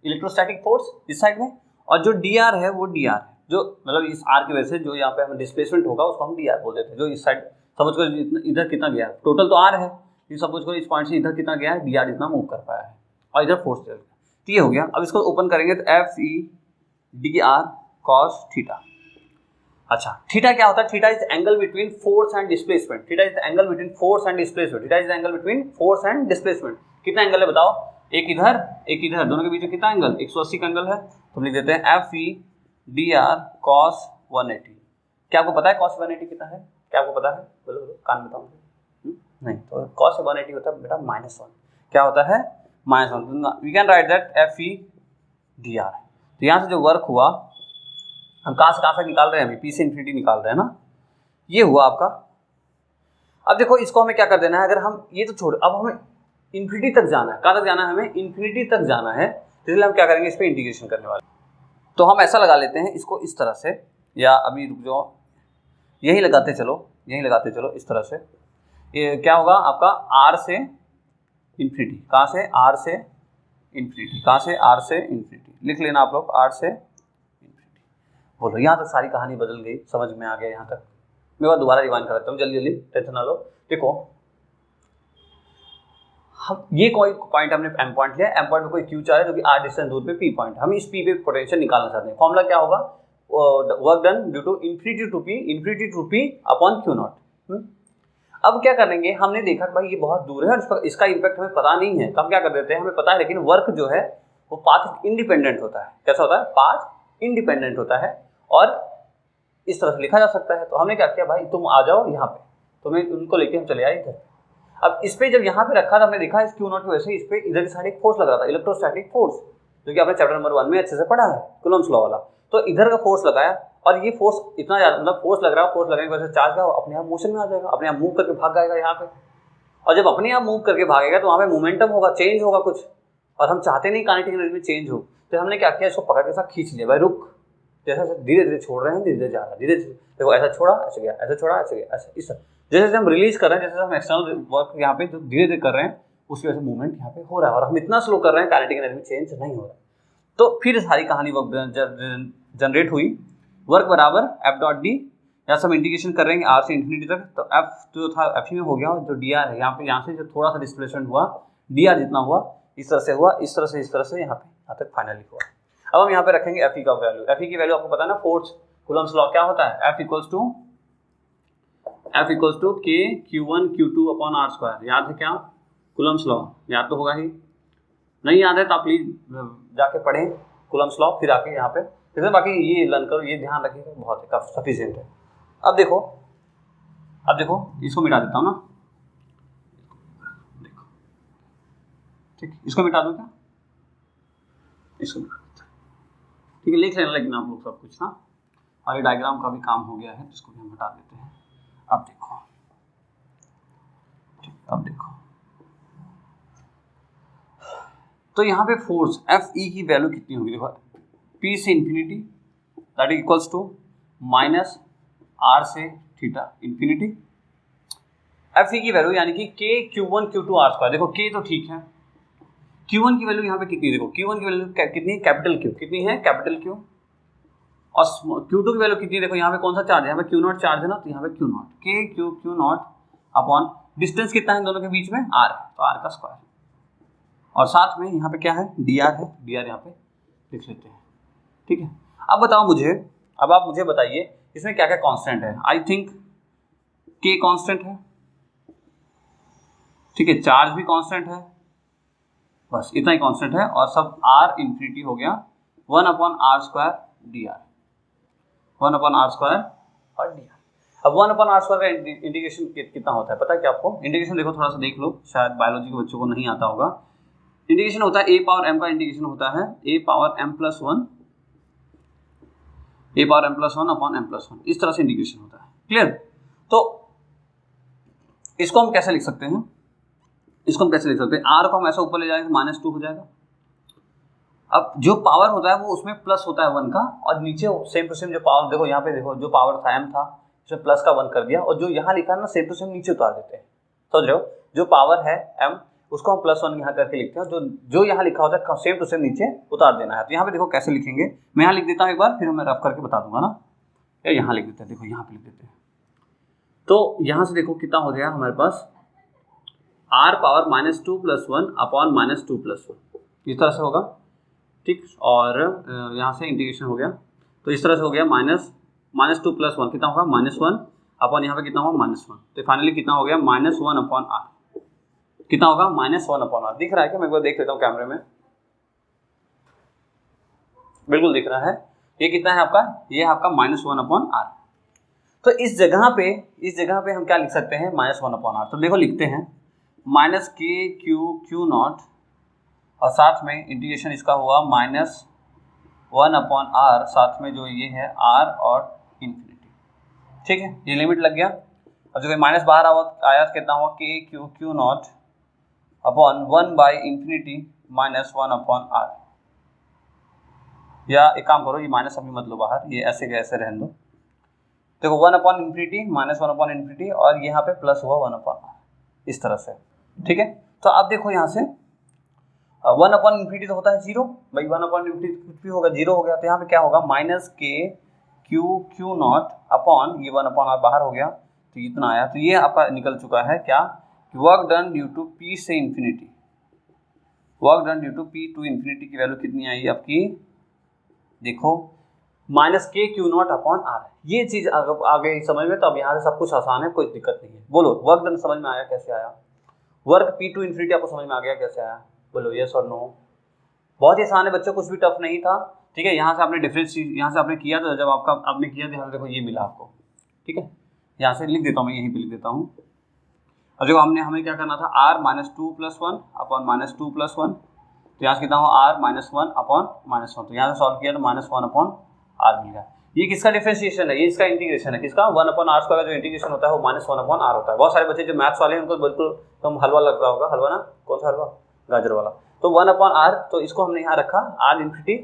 S1: इलेक्ट्रोस्टैटिक फोर्स इस साइड में, और जो डी आर है वो डी आर है, जो मतलब इस आर की वजह से जो यहाँ पे हमें डिस्प्लेसमेंट होगा उसको हम डी आर बोल देते हैं। जो इस साइड समझ कर इधर कितना गया है, टोटल तो आर है, ये सपोज करो इस पॉइंट से इधर कितना गया है, डी आर इतना मूव कर पाया है, और इधर फोर्स चल गया, तो ये हो गया। अब इसको ओपन करेंगे तो F E D are cos theta. अच्छा, थीटा क्या होता है, theta is angle between force and displacement, theta is angle between force and displacement, theta is angle between force and displacement. कितना एंगल है बताओ, एक इधर एक इधर, दोनों के बीच में कितना एंगल, 180 का एंगल है, तो हम लिख देते हैं F E D are cos 180। क्या आपको पता है कॉस 180 कितना है, क्या आपको पता है, बोलो बोलो कान में बताओ। नहीं, तो कॉस 180 होता है बेटा -1, क्या होता है -1, we can write that F E D R. तो यहाँ से जो वर्क हुआ, हम कहाँ से निकाल रहे हैं, अभी पी से इन्फिनिटी निकाल रहे हैं ना, ये हुआ आपका। अब देखो इसको हमें क्या कर देना है, अगर हम ये तो छोड़, अब हमें इन्फिनिटी तक जाना है, कहाँ तक जाना है, हमें इन्फिनिटी तक जाना है, इसलिए हम क्या करेंगे, इस पर इंटीग्रेशन करने वाले। तो हम ऐसा लगा लेते हैं इसको इस तरह से, या अभी रुक जाओ, यही लगाते चलो इस तरह से। ये क्या होगा आपका, आर से इन्फिनिटी, कहाँ से, आर से इन्फिनिटी, कहाँ से, आर से इन्फिनिटी, लिख लेना आप लोग, आर से बोलो यहाँ तक सारी कहानी बदल गई, समझ में आ गया यहाँ तक। मैं बात दोबारा रिवाइंड कराता हूँ, जल्दी जल्दी, टेंशन ना लो। देखो हम ये कोई पॉइंट हमने एम पॉइंट लिया, एम पॉइंट में कोई क्यू चार्ज है जो कि आर डिस्टेंस दूर पे पी पॉइंट, हम इस पी पे पोटेंशियल निकालना चाहते हैं। फॉर्मूला क्या होगा, work done due to infinity to P upon Q naught. अब क्या करेंगे, हमने देखा कि भाई ये बहुत दूर है और इसका इम्पैक्ट हमें पता नहीं है, तो हम क्या कर देते हैं, हमें पता है लेकिन वर्क जो है वो पाथ इंडिपेंडेंट होता है। कैसा होता है, पाथ इंडिपेंडेंट होता है और इस तरह से लिखा जा सकता है। तो हमने क्या किया, भाई तुम आ जाओ यहाँ पे, तुम्हें उनको लेके हम चले आए इधर। अब इस पे जब यहाँ पे रखा था, हमने देखा इस क्यू नॉट की वजह से इस पे इधर की साइड एक फोर्स लग रहा था, इलेक्ट्रोस्टैटिक फोर्स, जो कि आपने चैप्टर नंबर 1 में अच्छे से पढ़ा है, कूलम्ब्स लॉ वाला। तो इधर का फोर्स लगाया और ये फोर्स इतना ज्यादा, मतलब फोर्स लग रहा है, फोर्स लगने की वजह से चार्ज का अपने आप मोशन में आ जाएगा, अपने आप मूव करके भाग जाएगा यहाँ पे। और जब अपने आप मूव करके भागेगा तो वहाँ पे मोमेंटम होगा, चेंज होगा कुछ, और हम चाहते नहीं काइनेटिक एनर्जी में चेंज हो। तो हमने क्या किया, इसको पकड़ के साथ खींच लिया, भाई रुक, जैसे धीरे धीरे छोड़ रहे हैं, धीरे धीरे जा रहा है, धीरे धीरे देखो, ऐसा छोड़ा ऐसे गया, ऐसा छोड़ा ऐसे गया, ऐसा इस जैसे हम रिलीज कर रहे हैं, जैसे हम एक्सटर्नल वर्क यहाँ पे जो धीरे धीरे कर रहे हैं उसकी वजह से मूवमेंट यहाँ पे हो रहा है, और हम इतना स्लो कर रहे हैं काइनेटिक एनर्जी में चेंज नहीं हो रहा। तो फिर सारी कहानी जनरेट हुई, वर्क बराबर एफ डॉट डी, यहाँ से हम इंटीग्रेशन कर रहे हैं आर से इन्फिनिटी तक। तो एफ जो था एफ में हो गया, और जो डी आर है यहाँ से जो थोड़ा सा डिस्प्लेसमेंट हुआ, डी आर जितना हुआ इस तरह से हुआ, इस तरह से यहाँ पे यहाँ तक फाइनली हुआ। अब हम यहाँ पे रखेंगे एफ ई का वैल्यू, एफ ई की वैल्यू आपको पता है ना, फोर्स कूलम्ब्स लॉ क्या होता है, एफ इक्वल्स टू के Q1 Q2 upon R square. याद है क्या, कूलम्ब्स लॉ याद तो होगा ही, नहीं याद है तो आप प्लीज जाके पढ़ें कूलम्ब्स लॉ, फिर आके यहाँ पे फिर बाकी ये लर्न करो, ये ध्यान रखिएगा, बहुत है काफी सफिशिएंट है। अब देखो इसको मिटा देता हूँ ना, देखो ठीक, इसको मिटा दूँ क्या, इसको ठीक है, लिख लेना लेकिन आप लोग सब कुछ ना, और ये डायग्राम का भी काम हो गया है, इसको भी हम हटा देते हैं। अब देखो तो यहाँ पे फोर्स एफ ई की वैल्यू कितनी होगी, देखो पी से infinity that is equals to minus R से थीटा इन्फिनिटी, एफ ई की वैल्यू यानी कि के Q1 Q2 आर स्क्वायर। देखो के तो ठीक है, Q1 की वैल्यू यहाँ पे कितनी, देखो Q1 की वैल्यू कितनी है, कैपिटल Q कितनी है, कैपिटल Q, और Q2 की वैल्यू कितनी है, देखो यहाँ पे कौन सा चार्ज है, यहाँ पे Q नॉट चार्ज है ना, तो यहाँ पे Q नॉट के Q नॉट अपॉन डिस्टेंस कितना है दोनों के बीच में, R, तो R का स्क्वायर, और साथ में यहाँ पे क्या है, dr है, dr यहाँ पे लिख लेते हैं। ठीक है, अब बताओ मुझे, अब आप मुझे बताइए इसमें क्या क्या कांस्टेंट है। आई थिंक k कांस्टेंट है, ठीक है, चार्ज भी कांस्टेंट है, बस इतना ही कांस्टेंट है, और सब r इन्फिनिटी हो गया 1 upon R square dr, 1 upon R square और dr। अब 1 अपॉन आर स्क्वायर का इंटीग्रेशन कितना होता है पता है क्या आपको, इंटीग्रेशन देखो थोड़ा सा देख लो, शायद बायोलॉजी के बच्चों को नहीं आता होगा। इंटीग्रेशन होता है a पावर m का इंटीग्रेशन होता है a power m plus 1 upon m plus 1, इस तरह से इंटीग्रेशन होता है। क्लियर, तो इसको हम कैसे लिख सकते हैं, r को हम ऐसा ऊपर ले जाएंगे तो -2 हो जाएगा। अब जो पावर होता है वो उसमें प्लस होता है 1 का, और नीचे सेम टू सेम जो पावर, देखो यहाँ पे देखो जो पावर था m था, इसमें प्लस का 1 कर दिया, और जो यहाँ लिखा है ना सेम टू सेम नीचे उतार देते हैं। समझ रहे हो, जो पावर है m उसको हम +1 यहाँ करके लिखते हैं, जो यहाँ लिखा होता है सेम टू सेम नीचे उतार देना है। तो यहाँ पे देखो कैसे लिखेंगे, मैं यहाँ लिख देता हूँ एक बार, फिर मैं रफ करके बता दूंगा ना, या यहाँ लिख देते हैं, देखो यहाँ पे लिख देते हैं। तो यहाँ से देखो कितना हो गया हमारे पास, r पावर -2 + 1 अपॉन -2 + 1, इस तरह से होगा। ठीक, और यहाँ से इंटीग्रेशन हो गया, तो इस तरह से हो गया -2 + 1 कितना होगा, -1 अपॉन यहाँ पे कितना होगा, -1, तो फाइनली कितना हो गया, -1 अपॉन r, कितना होगा, -1 अपॉन r। दिख रहा है क्या, मैं एक बार देख लेता हूँ कैमरे में, बिल्कुल दिख रहा है। ये कितना है आपका, ये है आपका -1 अपॉन r। तो इस जगह पे हम क्या लिख सकते हैं, -1 अपॉन r। तो देखो लिखते हैं -k Q नॉट, और साथ में इंटीग्रेशन इसका हुआ -1 अपॉन r, साथ में जो ये है r और इन्फिनिटी। ठीक है, ये लिमिट लग गया। अब जो माइनस बाहर आया कितना हुआ, k Q not upon 1/∞ -1 upon r। या एक काम करो, ये माइनस अभी मत लो बाहर, ये ऐसे के ऐसे रहने दो। देखो 1/∞ -1 अपॉन इन्फिनिटी, और यहाँ पे प्लस हुआ 1 अपॉन r, इस तरह से। ठीक है, तो आप देखो यहाँ से 1 अपॉन इन्फिनिटी तो होता है 0, भाई 1 अपॉन इन्फिनिटी कुछ भी होगा 0 हो गया, तो यहाँ पे क्या होगा, -k क्यू नॉट अपॉन ये 1 अपॉन आर बाहर हो गया तो इतना आया। तो ये आपका निकल चुका है क्या, work done due to P से infinity, work done due to P to infinity की वैल्यू कितनी आई आपकी, देखो minus K q naught upon are. ये चीज आगे समझ में, तो अब यहाँ से सब कुछ आसान है, कोई दिक्कत नहीं है। बोलो वर्क डन समझ में आया कैसे आया, वर्क पी टू इन्फिनिटी आपको समझ में आ गया कैसे आया, बोलो यस और नो। बहुत ही आसान है बच्चों, कुछ भी टफ नहीं था, ठीक है। यहाँ से आपने डिफरेंस यहाँ से आपने किया था, जब आपने किया था देखो ये मिला आपको, ठीक है। यहाँ से लिख देता हूँ मैं, यहीं पे लिख देता हूँ। और जो हमें क्या करना था, r -2+1 अपॉन -2+1, तो यहाँ से कितना हुआ r -1 अपॉन -1, तो यहाँ से सॉल्व किया तो -1 अपॉन r मिल गया। ये किसका डिफरेंशिएशन है, ये इसका इंटीग्रेशन है, किसका 1 अपॉन r स्क्वायर का जो इंटीग्रेशन होता है वो -1 अपॉन r होता है। बहुत सारे बच्चे जो मैथ्स वाले हैं उनको बिल्कुल एकदम हलवा लग रहा होगा, हलवा ना, कौन सा हलवा, गाजर वाला। तो 1 अपॉन r, तो इसको हमने यहाँ रखा r इन्फिनिटी,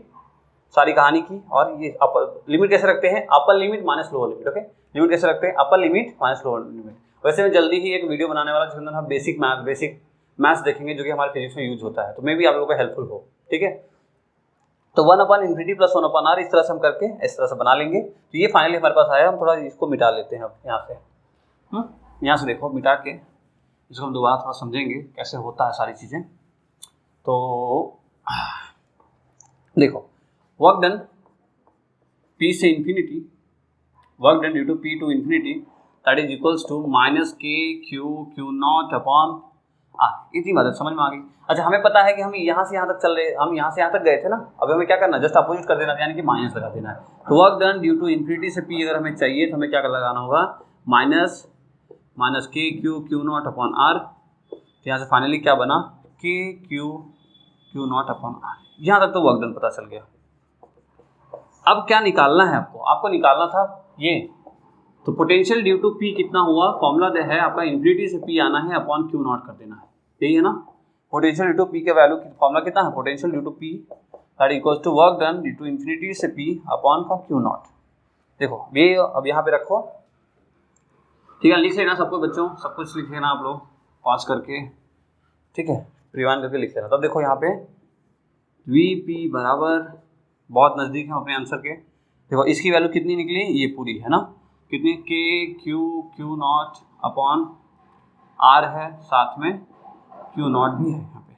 S1: सारी कहानी की। और ये अपर लिमिट कैसे रखते हैं, upper limit minus lower limit, okay. Limit कैसे रखते हैं, upper limit minus lower limit. वैसे मैं जल्दी ही एक वीडियो बनाने वाला जिसमें हम बेसिक मैथ्स देखेंगे, जो कि हमारे फिजिक्स में यूज होता है, तो मे भी आप लोगों को हेल्पफुल हो, ठीक है। तो 1 upon infinity plus 1 upon r, इस तरह से हम करके इस तरह से बना लेंगे। तो ये फाइनली हमारे पास आया। हम थोड़ा इसको मिटा लेते हैं अब यहाँ से, यहाँ से देखो मिटा के इसको हम दोबारा थोड़ा समझेंगे कैसे होता है सारी चीज़ें। तो देखो वर्क डन p से infinity, work done due to p to infinity, that is equals to minus K q naught upon R. इतनी बात समझ में आ गई। अच्छा, हमें पता है कि हम यहाँ से यहाँ तक चल रहे, हम यहाँ से यहाँ तक गए थे ना, अब हमें क्या करना है, जस्ट अपोजिट कर देना, यानी कि माइनस लगा देना है। तो work done due to infinity से p अगर हमें चाहिए तो हमें क्या लगाना होगा, minus K q naught upon are. तो यहाँ से फाइनली क्या बना, के क्यू नॉट अपॉन आर। यहाँ तक तो वर्क डन पता चल गया। अब क्या निकालना है आपको निकालना था ये, तो पोटेंशियल ड्यू टू पी कितना हुआ, फॉर्मूला है आपका, इन्फिनिटी से पी आना है अपॉन क्यू नॉट कर देना है, यही है ना। पोटेंशियल ड्यू टू पी के वैल्यू फॉर्मूला कितना है, potential due to P that equals to work done due to infinity से पी अपॉन का क्यू नॉट। देखो ये अब यहाँ पे रखो, ठीक है, लिख लेना सबको बच्चों, सब कुछ लिख लेना आप लोग पास करके, ठीक है, रिवाइंड करके लिख लेना। तब देखो यहाँ पे वी पी बराबर, बहुत नज़दीक है अपने आंसर के। देखो इसकी वैल्यू कितनी निकली, ये पूरी है ना, कितनी, के क्यू नॉट अपॉन आर है, साथ में क्यू नॉट भी है यहाँ पे।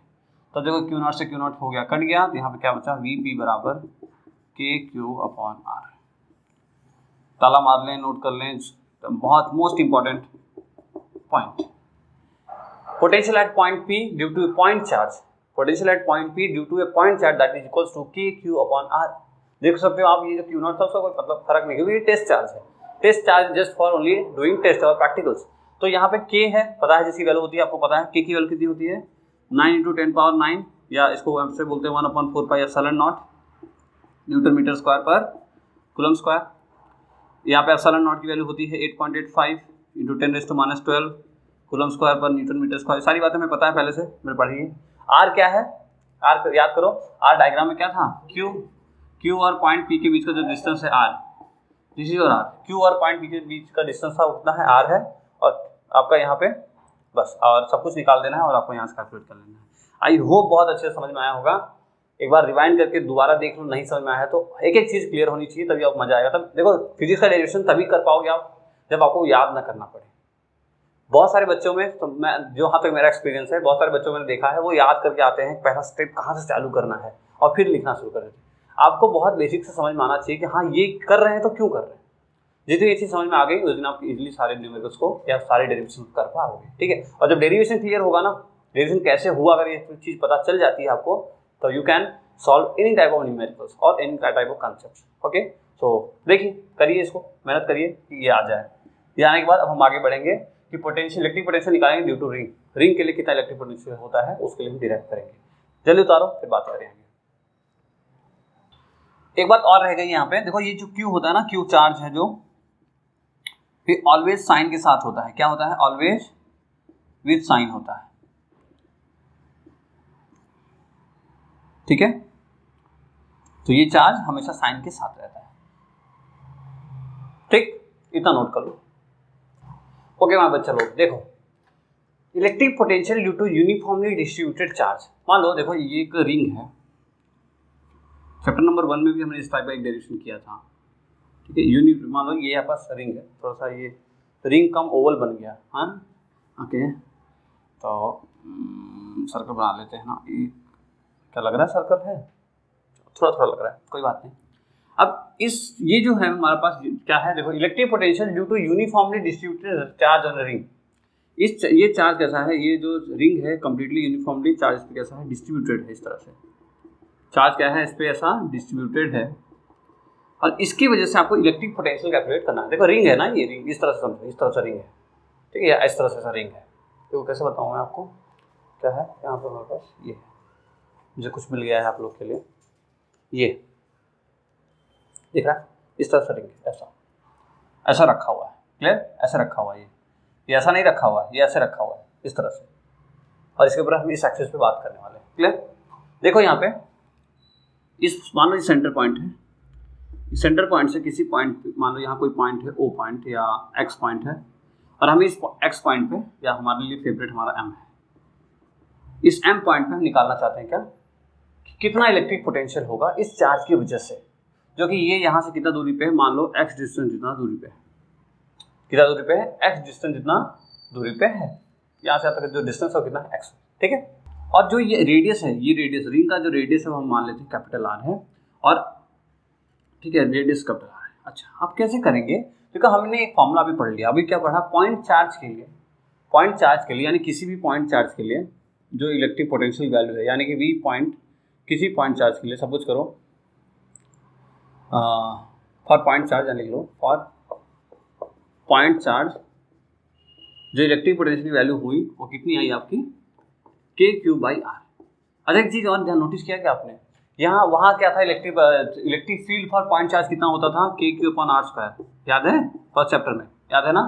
S1: तो देखो क्यू नॉट से क्यू नॉट हो गया, कट गया, तो यहाँ पे क्या बचा, वी पी बराबर के क्यू अपॉन आर। ताला मार लें, नोट कर लें, बहुत most important point. Potential at point P due to point charge, potential at point P due to a point charge that is equals to K Q upon R. देख सकते हो आप, ये जो क्यू नॉट था उसका कोई मतलब फर्क नहीं, क्योंकि ये टेस्ट चार्ज है, test charge just for only doing test और प्रैक्टिकल्स। तो यहाँ पे के है, पता है जिसकी वैल्यू होती है, आपको पता है के की वैल्यू कितनी होती है, 9 × 10⁹, या इसको हमसे बोलते हैं 1/4πε0 न्यूटन मीटर स्क्वायर पर कूलम स्क्वायर। यहाँ पे ε0 की वैल्यू होती है 8.85 × 10⁻12 कूलम स्क्वायर पर न्यूटन मीटर स्क्वायर। सारी बातें हमें पता है पहले से, मेरे पढ़िए। आर क्या है, आर याद करो, आर डायग्राम में क्या था, क्यू और पॉइंट पी के बीच का जो डिस्टेंस है आर, दिस इज और आर। क्यू और पॉइंट पी के बीच का डिस्टेंस था उतना है आर है, और आपका यहाँ पे बस, और सब कुछ निकाल देना है और आपको यहाँ से कैलकुलेट कर लेना है। आई होप बहुत अच्छे से समझ में आया होगा। एक बार रिवाइंड करके दोबारा देख लो, नहीं समझ में आया तो एक एक चीज़ क्लियर होनी चाहिए, तभी आपको मजा आएगा। तब देखो फिजिक्स का डेरिवेशन तभी कर पाओगे आप जब आपको याद ना करना पड़े। बहुत सारे बच्चों में, तो मैं जो हाँ तक मेरा एक्सपीरियंस है, बहुत सारे बच्चों मैंने देखा है वो याद करके आते हैं, पहला स्टेप कहाँ से चालू करना है और फिर लिखना शुरू कर देते हैं। आपको बहुत बेसिक से समझ में आना चाहिए कि हाँ ये कर रहे हैं तो क्यों कर रहे हैं। जिस दिन ये चीज़ समझ में आ गई उस दिन आप इजीली सारे न्यूमेरिकल्स को या सारे डेरिवेशन कर पाओगे, ठीक है। और जब डेरिवेशन क्लियर होगा ना, डेरिवेशन कैसे हुआ, अगर ये चीज़ पता चल जाती है आपको, तो you can solve any type of numericals और any type of concepts, okay. तो देखिए, करिए इसको, मेहनत करिए कि ये आ जाए। ये आने के बाद अब हम आगे बढ़ेंगे कि पोटेंशियल, इलेक्ट्रिक पोटेंशियल निकालेंगे ड्यू टू रिंग। रिंग के लिए कितना इलेक्ट्रिक पोटेंशियल होता है उसके लिए हम डिराइव करेंगे। जल्दी उतारो, फिर बात करेंगे। एक बात और रह गई यहाँ पे, देखो ये जो क्यू होता है ना, क्यू चार्ज है जो, फिर ऑलवेज साइन के साथ होता है। क्या होता है, ऑलवेज विद साइन होता है, ठीक है। तो ये चार्ज हमेशा साइन के साथ रहता है, ठीक, इतना नोट कर लो। ओके मेरे बच्चे लोग, देखो electric potential due to uniformly distributed charge. मान लो देखो ये एक रिंग है, चैप्टर नंबर 1 में भी हमने इस टाइप का एक डेरिवेशन किया था। ठीक है। यूनि मान लो ये आपका रिंग है, थोड़ा सा ये रिंग कम ओवल बन गया, हाँ ओके। तो सर्कल बना लेते हैं ना, ये क्या लग रहा है सर्कल है, थोड़ा थोड़ा लग रहा है, कोई बात नहीं। अब ये जो है हमारे पास क्या है, देखो electric potential due to uniformly distributed charge on ring. ये चार्ज कैसा है, ये जो रिंग है कंप्लीटली यूनिफॉर्मली चार्ज पे कैसा है, डिस्ट्रीब्यूटेड है। इस तरह से चार्ज क्या है, इस पे ऐसा डिस्ट्रीब्यूटेड है, और इसकी वजह से आपको इलेक्ट्रिक पोटेंशियल कैलकुलेट करना है। देखो रिंग है ना, ये रिंग इस तरह से समझो, इस तरह से रिंग है, ठीक है, इस तरह से रिंग है। तो कैसे बताऊँ मैं आपको, क्या है यहाँ पे हमारे पास ये है, मुझे कुछ मिल गया है आप लोग के लिए, ये दिख रहा है, इस तरह से रिंग है, ऐसा रखा हुआ है, क्लियर, ऐसे रखा हुआ है, ये ऐसा नहीं रखा हुआ है, ये ऐसे रखा हुआ है इस तरह से, और इसके ऊपर हम इस एक्सिस पे बात करने वाले हैं, क्लियर। देखो यहाँ पे इस मान लो ये सेंटर पॉइंट है, इस सेंटर पॉइंट से किसी पॉइंट, मान लो यहाँ कोई पॉइंट है ओ पॉइंट या एक्स पॉइंट है, और हम इस एक्स पॉइंट पे, या हमारे लिए फेवरेट हमारा एम है, इस एम पॉइंट पे हम निकालना चाहते हैं क्या, कि कितना इलेक्ट्रिक पोटेंशियल होगा इस चार्ज की वजह से, जो कि ये यहाँ से कितना दूरी पे है, मान लो एक्स डिस्टेंस जितना दूरी पे है, कितना दूरी पे है, एक्स डिस्टेंस जितना दूरी पे है, यहाँ से तक जो डिस्टेंस है कितना है, एक्स, ठीक है। और जो ये रेडियस है, ये रेडियस रिंग का जो रेडियस है वो हम मान लेते हैं कैपिटल आर है, और ठीक है रेडियस कैपिटल आर है। अच्छा अब कैसे करेंगे, क्योंकि हमने एक फॉर्मूला भी पढ़ लिया, अभी क्या पढ़ा, पॉइंट चार्ज के लिए यानी किसी भी पॉइंट चार्ज के लिए जो इलेक्ट्रिक पोटेंशियल वैल्यू है, यानी कि वी पॉइंट, किसी पॉइंट चार्ज के लिए सपोज करो फॉर पॉइंट चार्ज, यानी लिख लो फॉर पॉइंट चार्ज जो इलेक्ट्रिक पोटेंशियल की वैल्यू हुई वो कितनी आई आपकी, k/r। अच्छा एक चीज़ और ध्यान नोटिस किया क्या आपने, यहाँ वहाँ क्या था, electric field for point charge कितना होता था, k/r², याद है फर्स्ट चैप्टर में, याद है ना।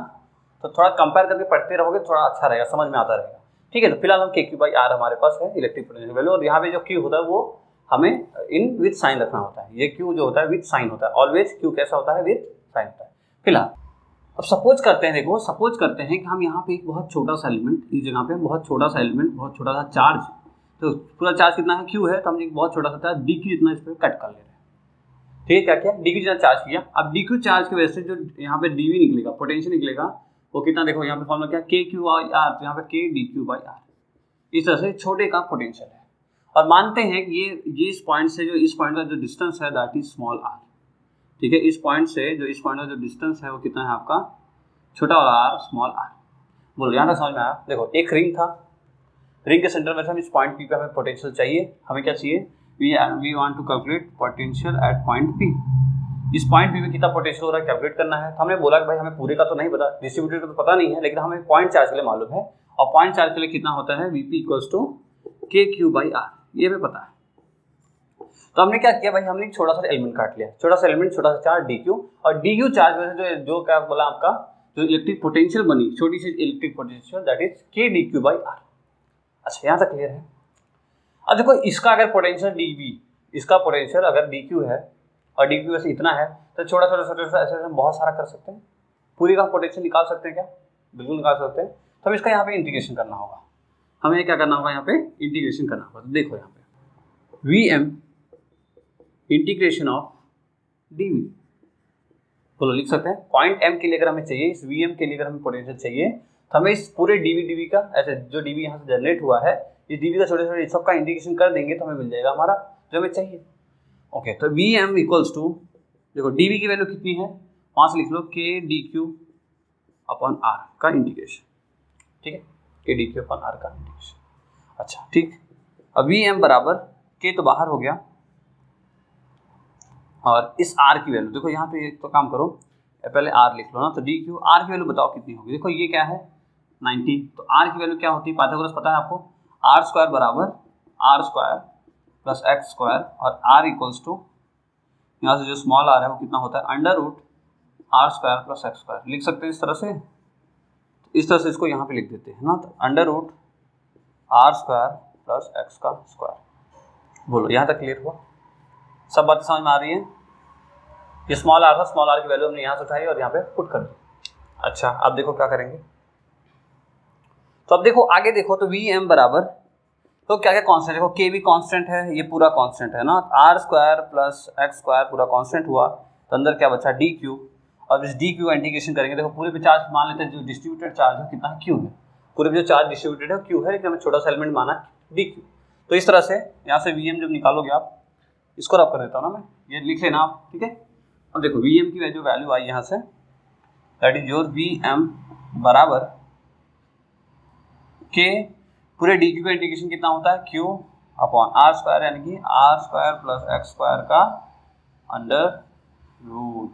S1: तो थोड़ा कंपेयर करके पढ़ते रहोगे थोड़ा अच्छा रहेगा, समझ में आता रहेगा, ठीक है। तो फिलहाल हम k/r हमारे पास है इलेक्ट्रिक पोटेंशियल वैल्यू, और यहाँ पे जो q होता है वो हमें इन विथ साइन रखना होता है, ये q जो होता है विथ साइन होता है, ऑलवेज q कैसा होता है, विथ साइन होता है। फिलहाल अब सपोज करते हैं, देखो सपोज करते हैं कि हम यहाँ पे एक बहुत छोटा सा एलिमेंट, इस जगह पे बहुत छोटा सा एलिमेंट, बहुत छोटा सा चार्ज, तो पूरा चार्ज कितना है, q है, तो हम एक बहुत छोटा सा चार्ज dq जितना इस पर कट कर ले रहे हैं, ठीक है। क्या किया, dq जितना चार्ज किया, अब dq चार्ज की वजह से जो यहाँ पे dv निकलेगा, पोटेंशियल निकलेगा, वो कितना, देखो यहाँ पे फॉर्मूला क्या, k/r, तो यहाँ पे k/dq/r, इस तरह से छोटे का पोटेंशियल है। और मानते हैं कि ये इस पॉइंट से जो इस पॉइंट का जो डिस्टेंस है दैट इज स्मॉल r, ठीक है। इस पॉइंट से जो इस पॉइंट का जो डिस्टेंस है वो कितना है आपका, छोटा वाला r, स्मॉल r। बोलो यहाँ तक समझ में आया। देखो एक रिंग था, रिंग के सेंटर में से हम इस पॉइंट P पे हमें पोटेंशियल चाहिए, हमें क्या चाहिए, we want to calculate potential at point P। इस पॉइंट P पे कितना पोटेंशियल हो रहा है कैलकुलेट करना है। तो हमने बोला कि भाई हमें पूरे का तो नहीं पता, डिस्ट्रीब्यूटेड का तो पता नहीं है, लेकिन हमें पॉइंट चार्ज के लिए मालूम है, और पॉइंट चार्ज के लिए कितना होता है, Vp = k/r, ये हमें पता है। तो हमने क्या किया भाई, हमने एक छोटा सा एलिमेंट काट लिया, छोटा सा एलिमेंट, छोटा सा चार्ज dq, और dq चार्ज में से जो क्या बोला आपका, जो इलेक्ट्रिक पोटेंशियल बनी, छोटी सी electric potential that is k/dq/r। अच्छा यहाँ तक क्लियर है। अब देखो इसका अगर पोटेंशियल dv, इसका पोटेंशियल अगर dq है और dq वैसे इतना है, तो छोटा छोटा ऐसे हम बहुत सारा कर सकते हैं, पूरी का पोटेंशियल निकाल सकते हैं क्या, बिल्कुल निकाल सकते हैं। तो हम इसका यहाँ पे इंटीग्रेशन करना होगा, हमें क्या करना होगा, यहाँ पे इंटीग्रेशन करना होगा। तो देखो यहाँ पे Vm इंटीग्रेशन ऑफ dv, बोलो लिख सकते हैं, पॉइंट m के लिए अगर हमें चाहिए, इस Vm के लिए अगर हमें पोटेंशियल चाहिए, तो हमें इस पूरे dv का, ऐसे जो dv यहाँ से जनरेट हुआ है, इस dv का छोटे छोटे सबका इंटीग्रेशन कर देंगे तो हमें मिल जाएगा हमारा जो हमें चाहिए। ओके तो Vm = देखो dv की वैल्यू कितनी है, वहाँ से लिख लो k/dq/r का इंटीग्रेशन, ठीक है, k/dq/r का इंटीग्रेशन। अच्छा ठीक, अब Vm बराबर k तो बाहर हो गया, और इस r की वैल्यू देखो यहाँ पे, तो काम करो पहले r लिख लो ना, तो dq, r की वैल्यू बताओ कितनी होगी। देखो ये क्या है 90, तो r की वैल्यू क्या होती है, पाइथागोरस पता है आपको, r² बराबर r² प्लस x², और r यहाँ से जो स्मॉल r है वो कितना होता है, √r² प्लस x², लिख सकते हैं इस तरह से। इस तरह से इसको यहाँ पे लिख देते हैं ना, तो √r² प्लस x²। बोलो यहाँ तक क्लियर हुआ, सब बातें समझ में आ रही है। ये स्मॉल r था, स्मॉल r की वैल्यू हमने यहाँ से उठाई और यहाँ पे पुट कर दी। अच्छा अब देखो क्या करेंगे, तो अब देखो आगे देखो, तो Vm बराबर, तो क्या क्या कांस्टेंट, देखो k भी कांस्टेंट है, ये पूरा कांस्टेंट है ना, r² प्लस x² पूरा कांस्टेंट हुआ, तो अंदर क्या बचा डी क्यू। अब इस डी क्यू का इंटीग्रेशन करेंगे, देखो पूरे पे चार्ज मान लेते हैं, जो डिस्ट्रीब्यूटेड चार्ज है कितना क्यू है, पूरे पे जो चार्ज डिस्ट्रीब्यूटेड है क्यू है, लेकिन हमें छोटा सा एलिमेंट माना डी क्यू। तो इस तरह से यहाँ से वी एम जब निकालोगे आप, इसको रब कर देता हूँ ना मैं, ये लिख लेना आप, ठीक है। अब देखो वी एम की जो वैल्यू आई यहाँ से, that is your V M बराबर के पूरे डी क्यू का इंटीग्रेशन कितना होता है क्यू अपॉन आर स्क्वायर, यानी कि R square plus x square का अंडर रूट।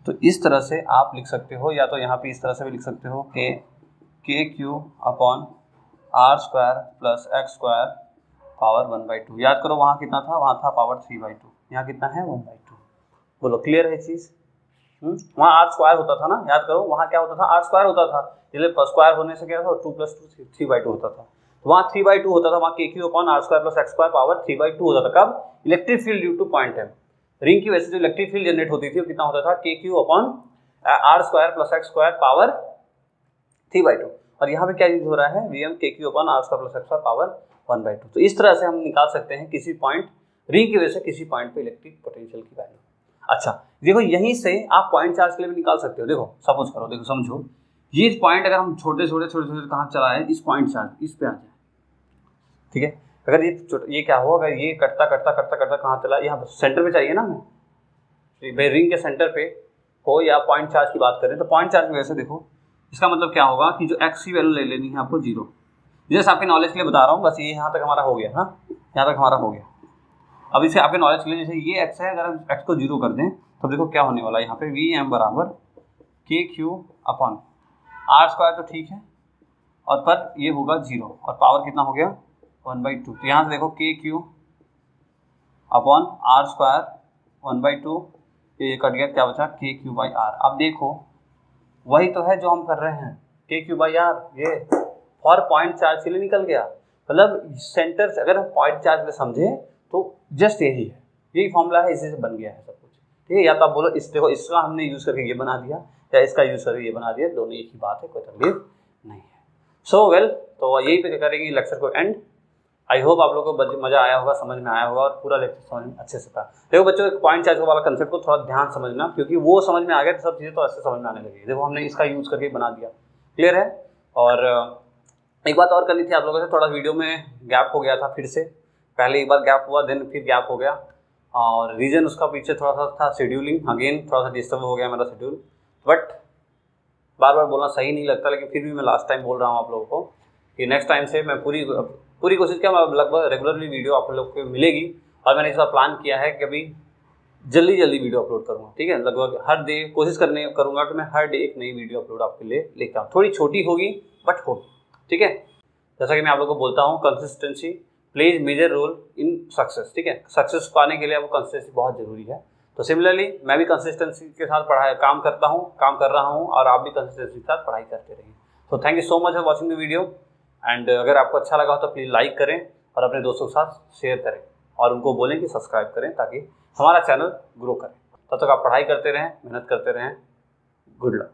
S1: तो इस तरह से आप लिख सकते हो, या तो यहाँ पे इस तरह से भी लिख सकते हो K Q upon R square plus x square power 1/2। याद करो वहाँ कितना था, वहाँ था पावर 3/2, यहाँ कितना है 1/2। बोलो क्लियर है चीज़। वहाँ आर स्क्वायर होता था ना, याद करो वहाँ क्या होता था, आर स्क्वायर होता था, इसलिए स्क्वायर होने से क्या था 2 + 2 3/2 होता था। तो वहाँ 3/2 होता था, वहाँ K Q upon R square plus x square power 3/2 होता था। कब? Electric field due to point M, ring की वजह से जो इलेक्ट्रिक फील्ड जनरेट होती थी वो कितना होता था, K Q upon R square plus x square power 3/2। और यहाँ पे क्या यूज हो रहा है, V M K Q upon R square plus x square power 1/2। तो इस तरह से हम निकाल सकते हैं किसी पॉइंट, रिंग की वजह से किसी पॉइंट पे इलेक्ट्रिक पोटेंशियल की वैल्यू। अच्छा देखो यहीं से आप पॉइंट चार्ज के लिए भी निकाल सकते हो। देखो सपोज करो, देखो समझो, ये पॉइंट अगर हम छोटे छोटे कहाँ चला है, इस पॉइंट चार्ज इस पे आ जाए, ठीक है। अगर ये क्या हो, अगर ये कटता कहाँ चला, यहाँ सेंटर पे चाहिए ना हमें, भाई रिंग के सेंटर पे हो या पॉइंट चार्ज की बात करें, तो पॉइंट चार्ज की वजह से देखो इसका मतलब क्या होगा कि जो एक्स की वैल्यू ले लेनी है आपको 0। जैसे आपके नॉलेज के लिए बता रहा हूँ, बस ये यहाँ तक हमारा हो गया, हाँ यहाँ तक हमारा हो गया। अब इसे आपके नॉलेज के लिए, जैसे ये एक्स है, अगर हम एक्स को 0 कर दें तो देखो क्या होने वाला है, यहाँ पे वी एम बराबर के क्यू अपॉन आर स्क्वायर, तो ठीक है, और पर ये होगा 0 और पावर कितना हो गया 1/2। तो यहाँ से देखो के क्यू अपॉन आर स्क्वायर 1/2, ये कट गया, क्या बचा के क्यू बाई आर। अब देखो वही तो है जो हम कर रहे हैं, के क्यू बाई आर, ये फॉर पॉइंट चार्ज के लिए निकल गया। मतलब सेंटर से अगर हम पॉइंट चार्ज में समझे तो जस्ट यही है, यही फॉर्मूला है, इसी से बन गया है सब कुछ, ठीक है। या तो आप बोलो इस देखो इसका हमने यूज़ करके ये बना दिया, या इसका यूज़ करके ये बना दिया, दोनों एक ही बात है, कोई तकलीफ नहीं है। सो वेल, तो यही पे करेंगे लेक्चर को एंड। आई होप आप लोगों को मज़ा आया होगा, समझ में आया होगा, और पूरा लेक्चर समझ में अच्छे से था। देखो बच्चों, पॉइंट चार्ज वाला कंसेप्ट को थोड़ा ध्यान समझना, क्योंकि वो समझ में आ गया तो सब चीज़ें तो अच्छे समझ में आने लगी। देखो हमने इसका यूज़ करके बना दिया, क्लियर है। और एक बात और करनी थी आप लोगों से, थोड़ा वीडियो में गैप हो गया था, फिर से पहले एक बार गैप हुआ, देन फिर गैप हो गया, और रीज़न उसका पीछे थोड़ा सा था शेड्यूलिंग, अगेन थोड़ा सा डिस्टर्ब हो गया मेरा शेड्यूल। बट बार बार बोलना सही नहीं लगता, लेकिन फिर भी मैं लास्ट टाइम बोल रहा हूँ आप लोगों को कि नेक्स्ट टाइम से मैं पूरी कोशिश किया, मैं लगभग रेगुलरली वीडियो आप लोग को मिलेगी। और मैंने इस बार प्लान किया है कि अभी जल्दी वीडियो अपलोड करूँगा, ठीक है। लगभग हर डे कोशिश करूँगा कि मैं हर डे एक नई वीडियो अपलोड आपके लिए लेकर आऊँ। थोड़ी छोटी होगी बट होगी, ठीक है। जैसा कि मैं आप लोगों को बोलता हूँ, consistency plays major role in success, ठीक है। सक्सेस पाने के लिए आपको कंसिस्टेंसी बहुत ज़रूरी है। तो सिमिलरली मैं भी कंसिस्टेंसी के साथ काम कर रहा हूँ, और आप भी कंसिस्टेंसी के साथ पढ़ाई करते रहिए। तो thank you so much for watching the video, and अगर आपको अच्छा लगा हो तो प्लीज़ लाइक करें और अपने दोस्तों के साथ शेयर करें, और उनको बोलें कि सब्सक्राइब करें ताकि हमारा चैनल ग्रो करे। तब तक आप पढ़ाई करते रहें, मेहनत करते रहें। Good luck.